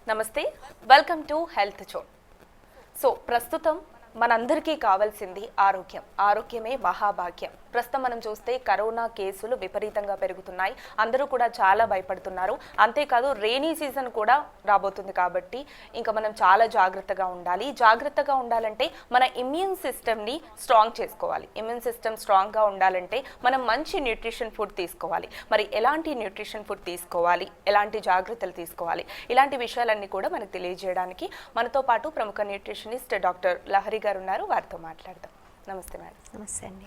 నమస్తే, welcome to health zone. So ప్రస్తుతం మనందరికీ కావాల్సింది ఆరోగ్యమే మహాభాగ్యం. ప్రస్తుతం మనం చూస్తే కరోనా కేసులు విపరీతంగా పెరుగుతున్నాయి. అందరూ కూడా చాలా భయపడుతున్నారు. అంతేకాదు రెయినీ సీజన్ కూడా రాబోతుంది కాబట్టి ఇంకా మనం చాలా జాగ్రత్తగా ఉండాలి. జాగ్రత్తగా ఉండాలంటే మన ఇమ్యూన్ సిస్టమ్ని స్ట్రాంగ్ చేసుకోవాలి. ఇమ్యూన్ సిస్టమ్ స్ట్రాంగ్గా ఉండాలంటే మనం మంచి న్యూట్రిషన్ ఫుడ్ తీసుకోవాలి. మరి ఎలాంటి న్యూట్రిషన్ ఫుడ్ తీసుకోవాలి, ఎలాంటి జాగ్రత్తలు తీసుకోవాలి, ఇలాంటి విషయాలన్నీ కూడా మనకు తెలియజేయడానికి మనతో పాటు ప్రముఖ న్యూట్రిషనిస్ట్ డాక్టర్ లహరి గారు ఉన్నారు. వారితో మాట్లాడదాం. నమస్తే మేడం. నమస్తే అండి.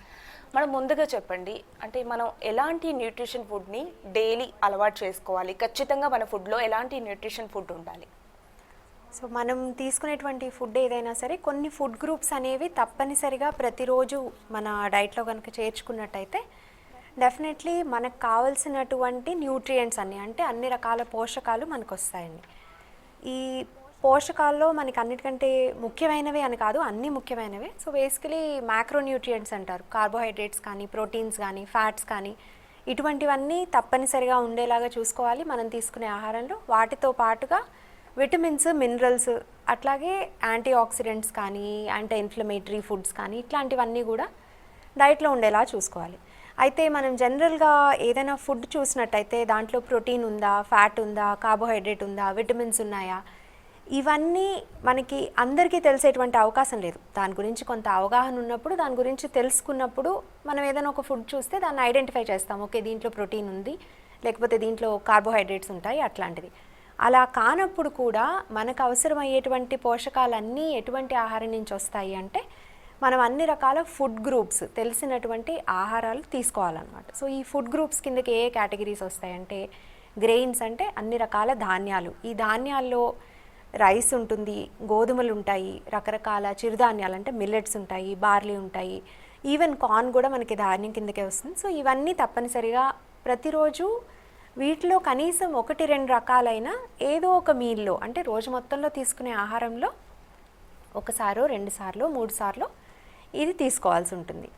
మనం ముందుగా చెప్పండి, అంటే మనం ఎలాంటి న్యూట్రిషన్ ఫుడ్ని డైలీ అలవాటు చేసుకోవాలి? ఖచ్చితంగా మన ఫుడ్లో ఎలాంటి న్యూట్రిషన్ ఫుడ్ ఉండాలి? సో మనం తీసుకునేటువంటి ఫుడ్ ఏదైనా సరే కొన్ని ఫుడ్ గ్రూప్స్ అనేవి తప్పనిసరిగా ప్రతిరోజు మన డైట్లో కనుక చేర్చుకున్నట్టయితే డెఫినెట్లీ మనకు కావాల్సినటువంటి న్యూట్రియంట్స్ అంటే అన్ని రకాల పోషకాలు మనకు వస్తాయండి. ఈ పోషకాల్లో మనకి అన్నిటికంటే ముఖ్యమైనవి అని కాదు, అన్నీ ముఖ్యమైనవే. సో బేసికలీ మ్యాక్రోన్యూట్రియంట్స్ అంటారు. కార్బోహైడ్రేట్స్ కానీ, ప్రోటీన్స్ కానీ, ఫ్యాట్స్ కానీ, ఇటువంటివన్నీ తప్పనిసరిగా ఉండేలాగా చూసుకోవాలి మనం తీసుకునే ఆహారంలో. వాటితో పాటుగా విటమిన్స్, మినరల్స్, అట్లాగే యాంటీ ఆక్సిడెంట్స్ కానీ, యాంటీ ఇన్ఫ్లమేటరీ ఫుడ్స్ కానీ, ఇట్లాంటివన్నీ కూడా డైట్లో ఉండేలా చూసుకోవాలి. అయితే మనం జనరల్గా ఏదైనా ఫుడ్ చూసినట్టయితే దాంట్లో ప్రోటీన్ ఉందా, ఫ్యాట్ ఉందా, కార్బోహైడ్రేట్ ఉందా, విటమిన్స్ ఉన్నాయా, ఇవన్నీ మనకి అందరికీ తెలిసేటువంటి అవకాశం లేదు. దాని గురించి కొంత అవగాహన ఉన్నప్పుడు, దాని గురించి తెలుసుకున్నప్పుడు మనం ఏదైనా ఒక ఫుడ్ చూస్తే దాన్ని ఐడెంటిఫై చేస్తాం. ఓకే, దీంట్లో ప్రోటీన్ ఉంది, లేకపోతే దీంట్లో కార్బోహైడ్రేట్స్ ఉంటాయి, అట్లాంటిది. అలా కానప్పుడు కూడా మనకు అవసరమయ్యేటువంటి పోషకాలన్నీ ఎటువంటి ఆహారం నుంచి వస్తాయి అంటే మనం అన్ని రకాల ఫుడ్ గ్రూప్స్ తెలిసినటువంటి ఆహారాలు తీసుకోవాలన్నమాట. సో ఈ ఫుడ్ గ్రూప్స్ కిందకి ఏ కేటగిరీస్ వస్తాయంటే గ్రెయిన్స్, అంటే అన్ని రకాల ధాన్యాలు. ఈ ధాన్యాల్లో రైస్ ఉంటుంది, గోధుమలు ఉంటాయి, రకరకాల చిరుధాన్యాలు అంటే మిల్లెట్స్ ఉంటాయి, బార్లీ ఉంటాయి, ఈవెన్ కార్న్ కూడా మనకి ధాన్యం కిందకే వస్తుంది. సో ఇవన్నీ తప్పనిసరిగా ప్రతిరోజు వీటిలో కనీసం 1-2 రకాలైన ఏదో ఒక మీల్లో, అంటే రోజు మొత్తంలో తీసుకునే ఆహారంలో 1 సారో 2 సార్లు 3 సార్లు ఇది తీసుకోవాల్సి ఉంటుంది.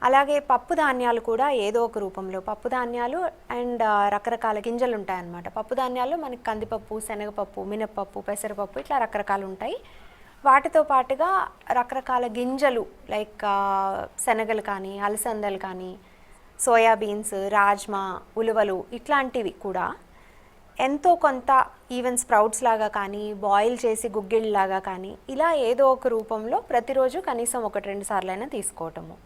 అలాగే పప్పు ధాన్యాలు కూడా ఏదో ఒక రూపంలో, పప్పు ధాన్యాలు అండ్ రకరకాల గింజలు ఉంటాయన్నమాట. పప్పు ధాన్యాల్లో మనకి కందిపప్పు, శనగపప్పు, మినప్పప్పు, పెసరపప్పు, ఇట్లా రకరకాలు ఉంటాయి. వాటితో పాటుగా రకరకాల గింజలు లైక్ శనగలు కానీ, అలసందలు కానీ, సోయాబీన్స్, రాజ్మా, ఉలువలు, ఇట్లాంటివి కూడా ఎంతో కొంత ఈవెన్ స్ప్రౌట్స్ లాగా కానీ, బాయిల్ చేసి గుగ్గిళ్ళలాగా కానీ, ఇలా ఏదో ఒక రూపంలో ప్రతిరోజు కనీసం 1-2 సార్లైనా తీసుకోవటము.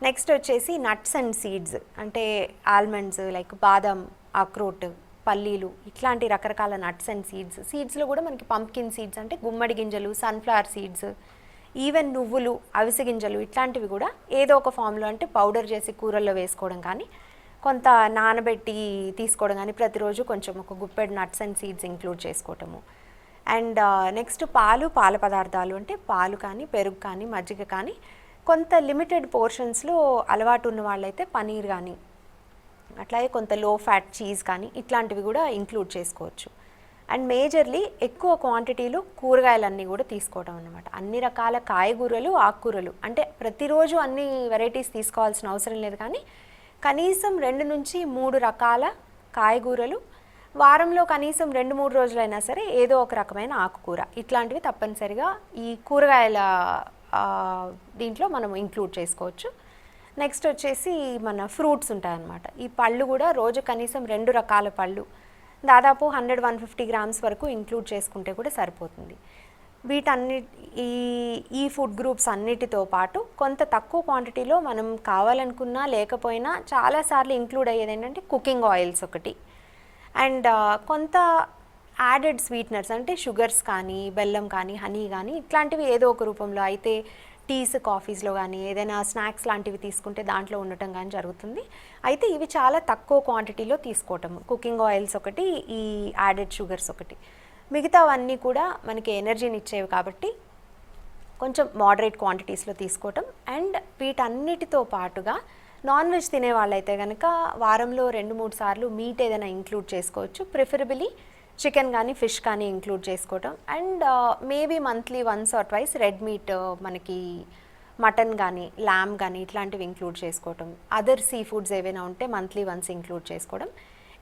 నెక్స్ట్ వచ్చేసి నట్స్ అండ్ సీడ్స్, అంటే ఆల్మండ్స్ లైక్ బాదం, అక్రోట్, పల్లీలు, ఇట్లాంటి రకరకాల నట్స్ అండ్ సీడ్స్లో కూడా మనకి పంప్కిన్ సీడ్స్ అంటే గుమ్మడి గింజలు, సన్ఫ్లవర్ సీడ్స్, ఈవెన్ నువ్వులు, అవిసె గింజలు, ఇట్లాంటివి కూడా ఏదో ఒక ఫామ్లో అంటే పౌడర్ చేసి కూరల్లో వేసుకోవడం కానీ, కొంత నానబెట్టి తీసుకోవడం కానీ, ప్రతిరోజు కొంచెం ఒక గుప్పెడు నట్స్ అండ్ సీడ్స్ ఇంక్లూడ్ చేసుకోవటము. అండ్ నెక్స్ట్ పాల పదార్థాలు అంటే పాలు కానీ, పెరుగు కానీ, మజ్జిగ కానీ, కొంత లిమిటెడ్ పోర్షన్స్లో అలవాటు ఉన్న వాళ్ళైతే పనీర్ కానీ, అట్లాగే కొంత లో ఫ్యాట్ చీజ్ కానీ, ఇట్లాంటివి కూడా ఇంక్లూడ్ చేసుకోవచ్చు. అండ్ మేజర్లీ ఎక్కువ క్వాంటిటీలో కూరగాయలన్నీ కూడా తీసుకోవడం అన్నమాట. అన్ని రకాల కాయగూరలు, ఆకుకూరలు, అంటే ప్రతిరోజు అన్ని వెరైటీస్ తీసుకోవాల్సిన అవసరం లేదు, కానీ కనీసం 2-3 రకాల కాయగూరలు, వారంలో కనీసం 2-3 రోజులైనా సరే ఏదో ఒక రకమైన ఆకుకూర, ఇట్లాంటివి తప్పనిసరిగా ఈ కూరగాయల దీంట్లో మనం ఇంక్లూడ్ చేసుకోవచ్చు. నెక్స్ట్ వచ్చేసి మన ఫ్రూట్స్ ఉంటాయన్నమాట. ఈ పళ్ళు కూడా రోజు కనీసం 2 రకాల పళ్ళు, దాదాపు 100-150 గ్రామ్స్ వరకు ఇంక్లూడ్ చేసుకుంటే కూడా సరిపోతుంది. ఈ ఫుడ్ గ్రూప్స్ అన్నిటితో పాటు కొంత తక్కువ క్వాంటిటీలో మనం కావాలనుకున్నా లేకపోయినా చాలాసార్లు ఇంక్లూడ్ అయ్యేది ఏంటంటే కుకింగ్ ఆయిల్స్ ఒకటి, అండ్ కొంత యాడెడ్ స్వీట్నర్స్ అంటే షుగర్స్ కానీ, బెల్లం కానీ, హనీ కానీ, ఇట్లాంటివి ఏదో ఒక రూపంలో అయితే టీస్, కాఫీస్లో కానీ, ఏదైనా స్నాక్స్ లాంటివి తీసుకుంటే దాంట్లో ఉండటం కానీ జరుగుతుంది. అయితే ఇవి చాలా తక్కువ క్వాంటిటీలో తీసుకోవటం, కుకింగ్ ఆయిల్స్ ఒకటి, ఈ యాడెడ్ షుగర్స్ ఒకటి. మిగతావన్నీ కూడా మనకి ఎనర్జీని ఇచ్చేవి కాబట్టి కొంచెం మోడరేట్ క్వాంటిటీస్లో తీసుకోవటం. అండ్ వీటన్నిటితో పాటుగా నాన్ వెజ్ తినే వాళ్ళైతే కనుక వారంలో 2-3 సార్లు మీట్ ఏదైనా ఇంక్లూడ్ చేసుకోవచ్చు. ప్రిఫరబుల్లీ చికెన్ కానీ, ఫిష్ కానీ ఇంక్లూడ్ చేసుకోవటం. And maybe monthly 1 or 2 red meat, మనకి మటన్ కానీ, ల్యామ్ కానీ, ఇట్లాంటివి ఇంక్లూడ్ చేసుకోవటం. అదర్ సీ ఫుడ్స్ ఏవైనా ఉంటే మంత్లీ 1 ఇంక్లూడ్ చేసుకోవడం.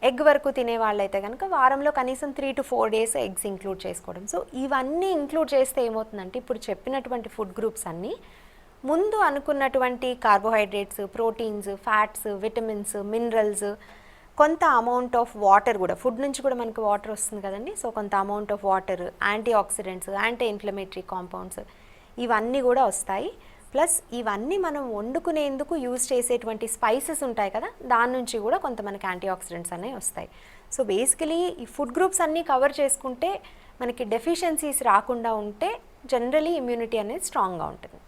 ఎగ్ వరకు తినే వాళ్ళైతే కనుక వారంలో కనీసం 3 to 4 డేస్ ఎగ్స్ ఇంక్లూడ్ చేసుకోవడం. సో ఇవన్నీ ఇంక్లూడ్ చేస్తే ఏమవుతుందంటే ఇప్పుడు చెప్పినటువంటి ఫుడ్ గ్రూప్స్ అన్నీ ముందు అనుకున్నటువంటి carbohydrates, proteins, fats, vitamins, minerals, కొంత అమౌంట్ ఆఫ్ వాటర్ కూడా, ఫుడ్ నుంచి కూడా మనకి వాటర్ వస్తుంది కదండి. సో కొంత amount of water, antioxidants, anti inflammatory compounds ఇవన్నీ కూడా వస్తాయి. ప్లస్ ఇవన్నీ మనం వండుకునేందుకు యూజ్ చేసేటువంటి స్పైసెస్ ఉంటాయి కదా, దాని నుంచి కూడా కొంత మనకి యాంటీ ఆక్సిడెంట్స్ అనేవి వస్తాయి. సో బేసికలీ ఈ ఫుడ్ గ్రూప్స్ అన్నీ కవర్ చేసుకుంటే మనకి డెఫిషియన్సీస్ రాకుండా ఉంటే జనరలీ ఇమ్యూనిటీ అనేది స్ట్రాంగ్గా ఉంటుంది.